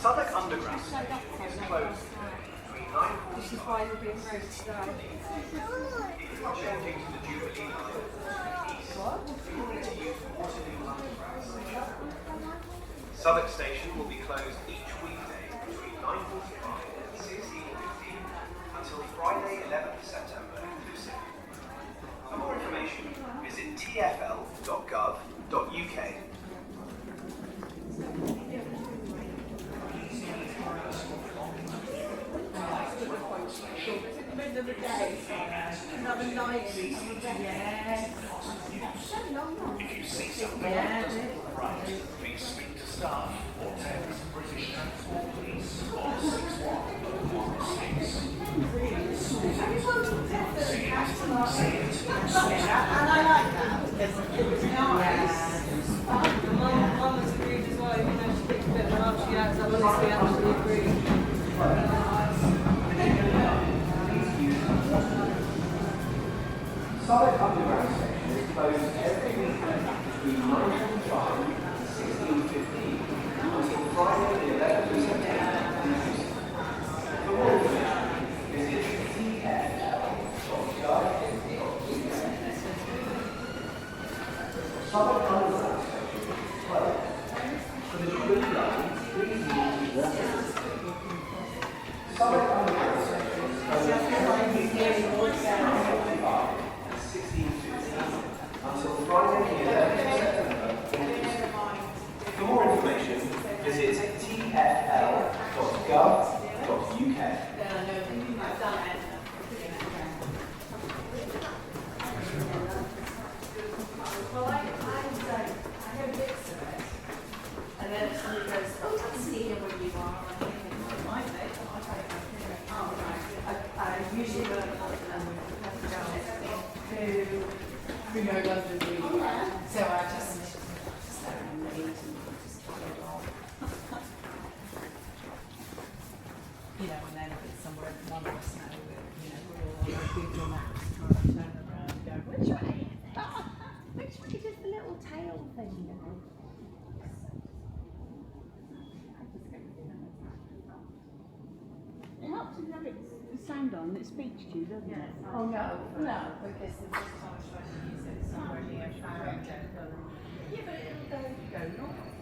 Southwark Underground Station is closed between 9:45. This is why we're being road today. If you are changing to the Jubilee line east, you will need to use Waterloo Underground Station. Southwark Station will be closed each weekday between 9:45 and 16:15 until Friday 11th September inclusive. For more information, visit tfl.gov.uk. Middle of the day, another night. Yeah. If you see something that doesn't look right, please speak to staff or text British Transport Police on 6116. And I like that because it's nice. Mum was agreed as well, even though she picked a bit of an archie out, so honestly actually agreed. Southwark Underground Station is closed every weekday between 9:45 and 16:15 until Friday the 11th of September. For more information, visit tfl.gov.uk. Southwark Underground Station is closed. For the Jubilee line, please use Waterloo. Southwark Underground Station is closed every weekday between 9:45 and 16:15 until Friday the 11th of September. For more information, visit tfl.gov.uk. Well, I know bits of it, and then somebody goes, "Oh, that's near where you are." And I think, "Well, it might be." Oh, right. I usually learn about them who know London really well. So I just you know, and then if it's somewhere none of us know, you know, we're all on Google Maps trying to turn around and go, which way is it? Which way does the little tail thing go? It helps to have its sound on, it speaks to you, doesn't it? Oh no, because the first time I was trying to use it somewhere near Farringdon. Yeah, but it'll go north.